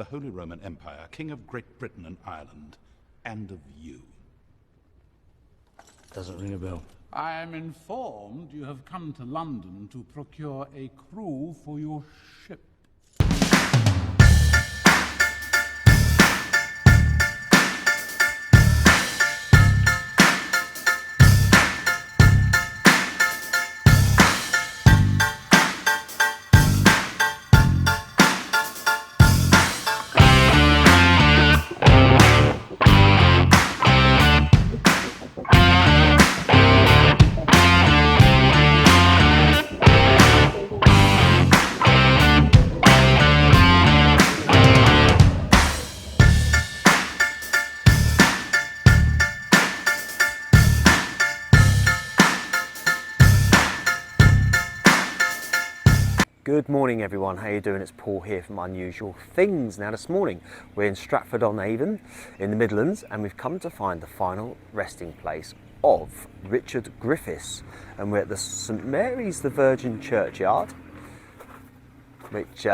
the Holy Roman Empire, King of Great Britain and Ireland, and of you. Doesn't ring a bell. I am informed you have come to London to procure a crew for your ship. Good morning everyone, how you doing? It's Paul here from Unusual Things. Now this morning we're in Stratford-on-Avon in the Midlands and we've come to find the final resting place of Richard Griffiths, and we're at the St Mary's the Virgin churchyard, which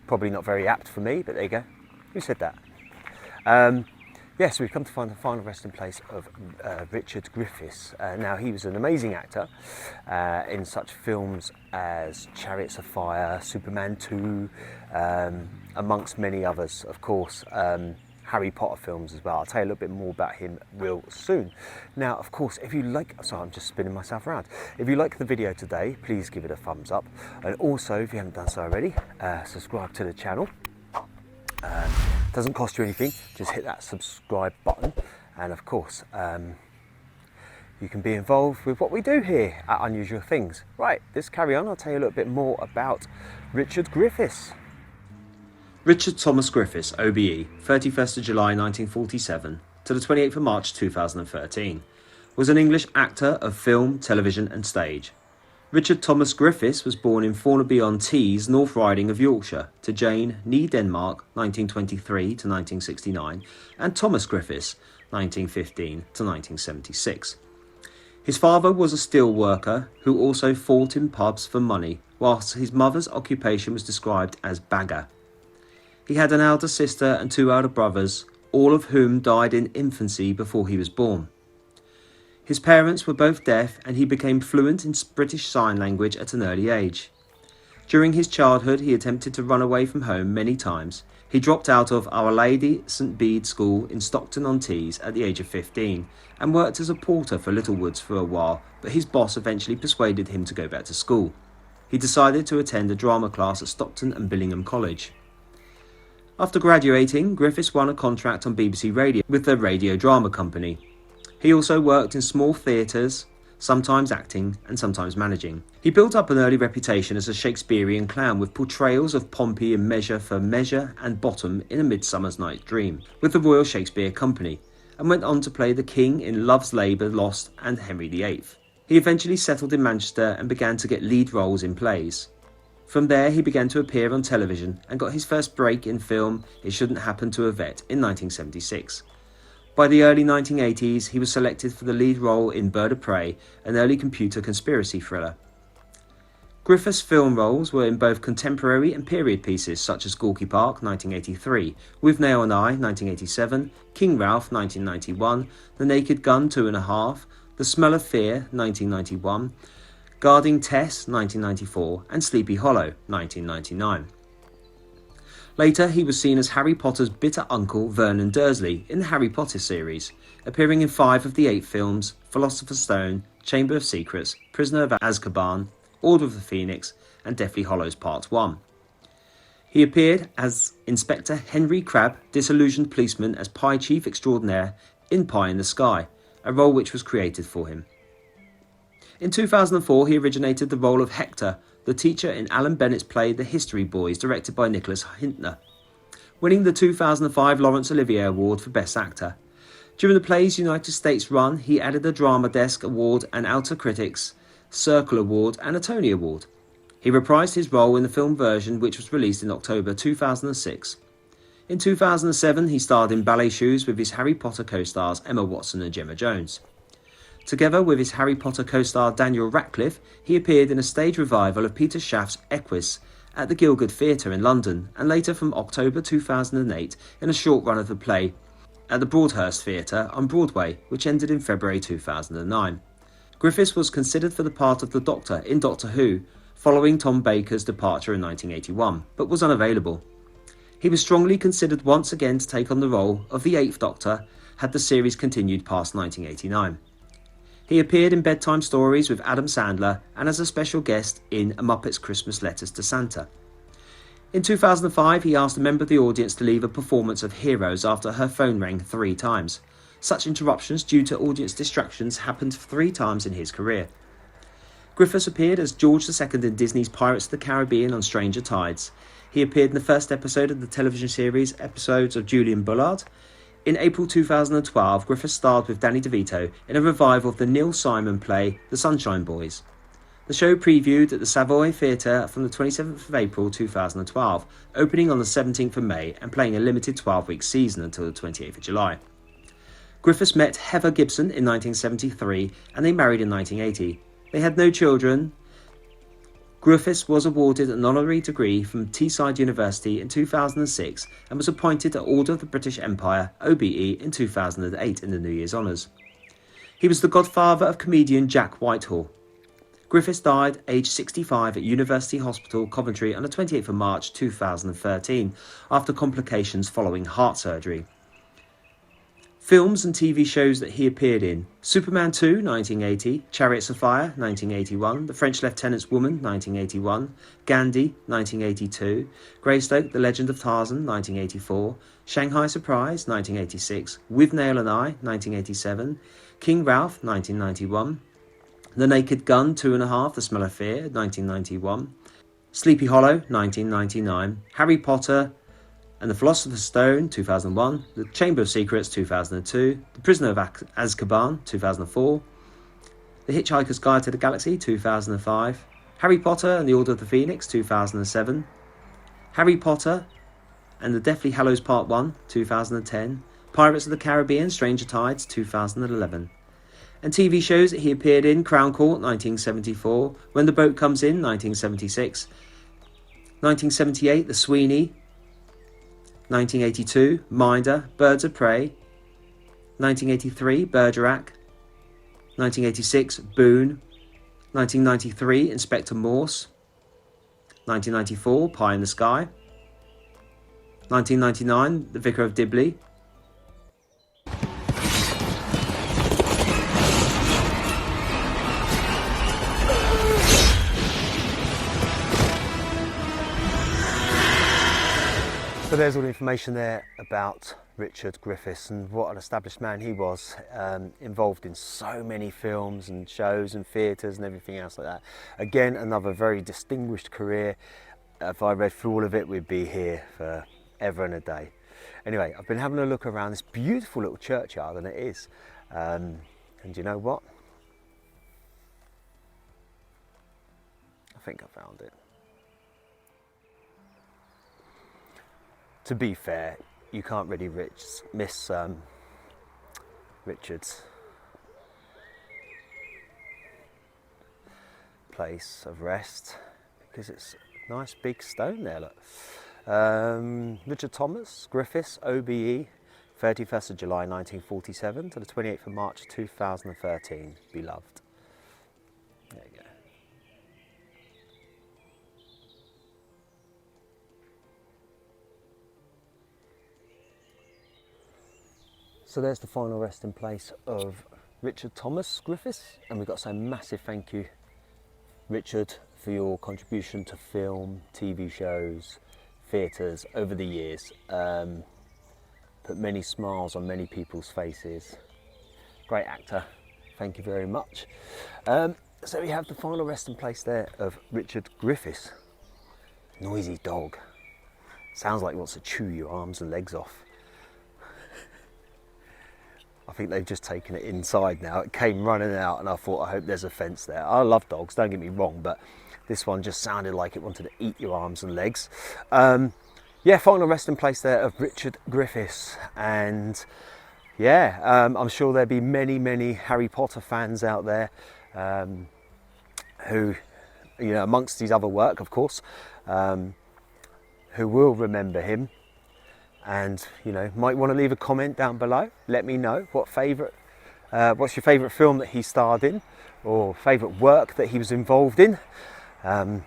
probably not very apt for me, but there you go. Who said that? Yes, we've come to find the final resting place of Richard Griffiths. Now, he was an amazing actor in such films as Chariots of Fire, Superman 2, amongst many others, of course. Harry Potter films as well. I'll tell you a little bit more about him real soon. Now, of course, if you like, sorry, I'm just spinning myself around. If you like the video today, please give it a thumbs up. And also, if you haven't done so already, subscribe to the channel. Doesn't cost you anything, just hit that subscribe button, and of course you can be involved with what we do here at Unusual Things. Right, let's carry on. I'll tell you a little bit more about Richard Griffiths. Richard Thomas Griffiths OBE, 31st of July 1947 to the 28th of March 2013, was an English actor of film, television and stage. Richard Thomas Griffiths was born in Fornaby-on-Tees, North Riding of Yorkshire, to Jane, née Denmark, 1923 to 1969, and Thomas Griffiths, 1915 to 1976. His father was a steel worker who also fought in pubs for money, whilst his mother's occupation was described as bagger. He had an elder sister and two elder brothers, all of whom died in infancy before he was born. His parents were both deaf and he became fluent in British Sign Language at an early age. During his childhood he attempted to run away from home many times. He dropped out of Our Lady St Bede School in Stockton-on-Tees at the age of 15 and worked as a porter for Littlewoods for a while, but his boss eventually persuaded him to go back to school. He decided to attend a drama class at Stockton and Billingham College. After graduating, Griffiths won a contract on BBC Radio with the Radio Drama Company. He also worked in small theatres, sometimes acting and sometimes managing. He built up an early reputation as a Shakespearean clown with portrayals of Pompey in Measure for Measure and Bottom in A Midsummer's Night's Dream with the Royal Shakespeare Company, and went on to play the King in Love's Labour Lost and Henry VIII. He eventually settled in Manchester and began to get lead roles in plays. From there he began to appear on television and got his first break in film It Shouldn't Happen to a Vet in 1976. By the early 1980s, he was selected for the lead role in Bird of Prey, an early computer conspiracy thriller. Griffiths' film roles were in both contemporary and period pieces such as Gorky Park 1983, Withnail and I 1987, King Ralph 1991, The Naked Gun 2½, The Smell of Fear 1991, Guarding Tess 1994 and Sleepy Hollow 1999. Later, he was seen as Harry Potter's bitter uncle Vernon Dursley in the Harry Potter series, appearing in 5 of the 8 films: Philosopher's Stone, Chamber of Secrets, Prisoner of Azkaban, Order of the Phoenix, and Deathly Hallows Part 1. He appeared as Inspector Henry Crabbe, disillusioned policeman as Pie Chief Extraordinaire in Pie in the Sky, a role which was created for him. In 2004, he originated the role of Hector, the teacher in Alan Bennett's play The History Boys, directed by Nicholas Hintner, winning the 2005 Laurence Olivier Award for Best Actor. During the play's United States run, he added a Drama Desk Award, an Outer Critics Circle Award and a Tony Award. He reprised his role in the film version, which was released in October 2006. In 2007, he starred in Ballet Shoes with his Harry Potter co-stars Emma Watson and Gemma Jones. Together with his Harry Potter co-star Daniel Radcliffe, he appeared in a stage revival of Peter Schaff's Equus at the Gielgud Theatre in London, and later from October 2008 in a short run of the play at the Broadhurst Theatre on Broadway, which ended in February 2009. Griffiths was considered for the part of the Doctor in Doctor Who, following Tom Baker's departure in 1981, but was unavailable. He was strongly considered once again to take on the role of the 8th Doctor had the series continued past 1989. He appeared in bedtime stories with Adam Sandler and as a special guest in A Muppet's Christmas Letters to Santa. In 2005, he asked a member of the audience to leave a performance of Heroes after her phone rang 3 times. Such interruptions due to audience distractions happened 3 times in his career. Griffiths appeared as George II in Disney's Pirates of the Caribbean on Stranger Tides. He appeared in the first episode of the television series Episodes of Julian Bullard. In April 2012, Griffiths starred with Danny DeVito in a revival of the Neil Simon play The Sunshine Boys. The show previewed at the Savoy Theatre from the 27th of April 2012, opening on the 17th of May and playing a limited 12-week season until the 28th of July. Griffiths met Heather Gibson in 1973 and they married in 1980. They had no children. Griffiths was awarded an honorary degree from Teesside University in 2006 and was appointed to Order of the British Empire OBE in 2008 in the New Year's Honours. He was the godfather of comedian Jack Whitehall. Griffiths died aged 65 at University Hospital, Coventry on the 28th of March 2013 after complications following heart surgery. Films and TV shows that he appeared in: Superman 2, 1980, Chariots of Fire, 1981, The French Lieutenant's Woman, 1981, Gandhi, 1982, Greystoke, The Legend of Tarzan, 1984, Shanghai Surprise, 1986, Withnail and I, 1987, King Ralph, 1991, The Naked Gun, 2.5, The Smell of Fear, 1991, Sleepy Hollow, 1999, Harry Potter and the Philosopher's Stone, 2001, The Chamber of Secrets, 2002, The Prisoner of Azkaban, 2004, The Hitchhiker's Guide to the Galaxy, 2005, Harry Potter and the Order of the Phoenix, 2007, Harry Potter and the Deathly Hallows Part 1, 2010, Pirates of the Caribbean, Stranger Tides, 2011. And TV shows that he appeared in: Crown Court, 1974, When the Boat Comes In, 1976, 1978, The Sweeney, 1982, Minder, Birds of Prey, 1983, Bergerac, 1986, Boone, 1993, Inspector Morse, 1994, Pie in the Sky, 1999, The Vicar of Dibley, So there's all the information there about Richard Griffiths and what an established man he was, involved in so many films and shows and theatres and everything else like that. Again, another very distinguished career. If I read through all of it, we'd be here for ever and a day. Anyway, I've been having a look around this beautiful little churchyard, and it is. And you know what? I think I found it. To be fair, you can't really miss Richard's place of rest, because it's a nice big stone there, look. Richard Thomas Griffiths OBE, 31st of July 1947 to the 28th of March 2013, beloved. There you go. So there's the final resting place of Richard Thomas Griffiths, and we've got to say a massive thank you, Richard, for your contribution to film, TV shows, theatres over the years. Put many smiles on many people's faces. Great actor, thank you very much. So we have the final resting place there of Richard Griffiths. Noisy dog. Sounds like he wants to chew your arms and legs off. I think they've just taken it inside now. It came running out and I thought, I hope there's a fence there. I love dogs, don't get me wrong, but this one just sounded like it wanted to eat your arms and legs. Yeah, final resting place there of Richard Griffiths. And yeah, I'm sure there'll be many, many Harry Potter fans out there who you know, amongst his other work, of course, who will remember him. And, you know, might want to leave a comment down below. Let me know what's your favourite film that he starred in, or favourite work that he was involved in. And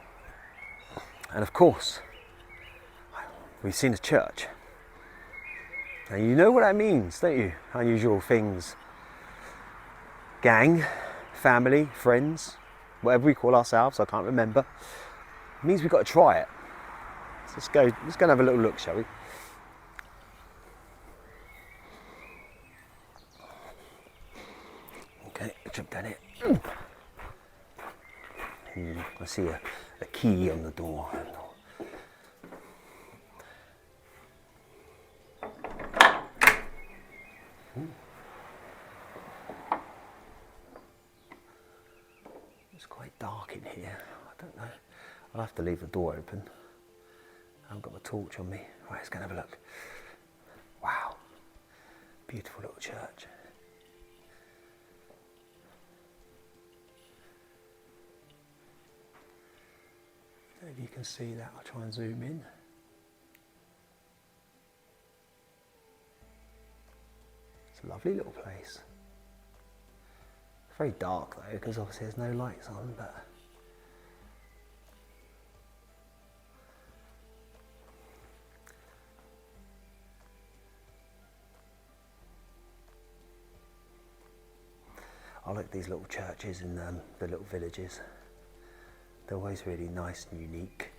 of course, we've seen a church. And you know what that means, don't you? Unusual things. Gang, family, friends, whatever we call ourselves, I can't remember. It means we've got to try it. So let's go and have a little look, shall we? Okay, jump down here. I see a key on the door. It's quite dark in here. I don't know. I'll have to leave the door open. I haven't got my torch on me. Right, let's go and have a look. Wow. Beautiful little church. I don't know if you can see that. I'll try and zoom in. It's a lovely little place. It's very dark though, because obviously there's no lights on, but I like these little churches in the little villages. They're always really nice and unique.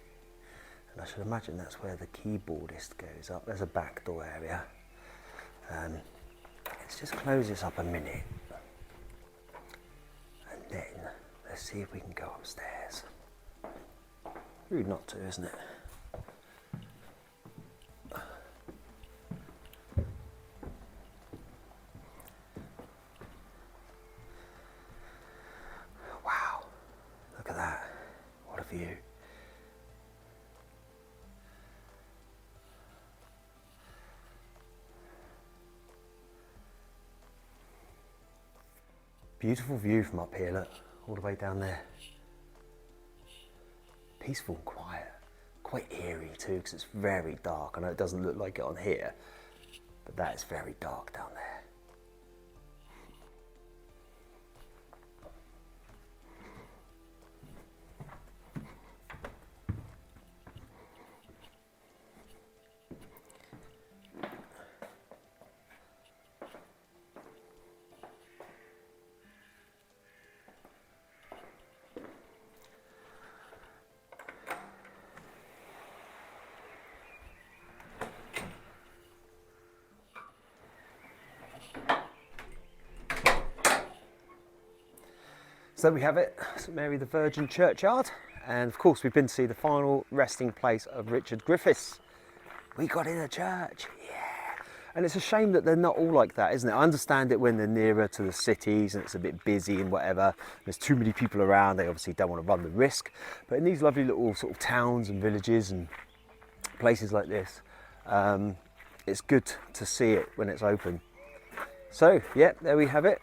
And I should imagine that's where the keyboardist goes up. There's a back door area. Let's just close this up a minute. And then let's see if we can go upstairs. Rude not to, isn't it? Wow, look at that. What a view. Beautiful view from up here, look, all the way down there. Peaceful and quiet, quite eerie too, because it's very dark. I know it doesn't look like it on here, but that is very dark down there. So there we have it, St Mary the Virgin Churchyard, and of course we've been to see the final resting place of Richard Griffiths. We got in a church, yeah! And it's a shame that they're not all like that, isn't it? I understand it when they're nearer to the cities and it's a bit busy and whatever, there's too many people around, they obviously don't want to run the risk. But in these lovely little sort of towns and villages and places like this, it's good to see it when it's open. So, yeah, there we have it.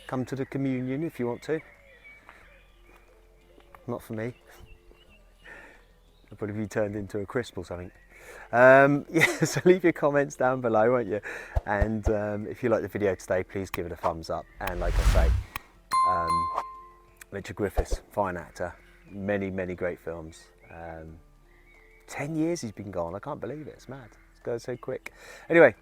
Come to the communion if you want to. Not for me. I'll probably be turned into a crisp or something. Yeah, so leave your comments down below, won't you? And if you like the video today, please give it a thumbs up. And like I say, Richard Griffiths, fine actor, many, many great films. 10 years he's been gone, I can't believe it, it's mad. It's going so quick. Anyway,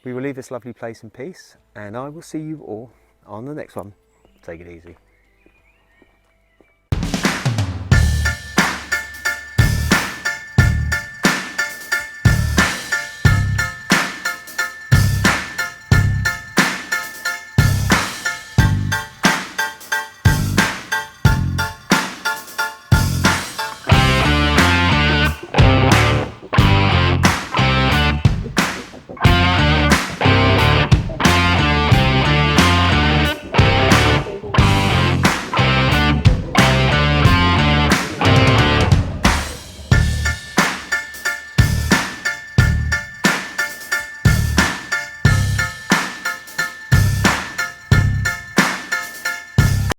we will leave this lovely place in peace, and I will see you all on the next one. Take it easy.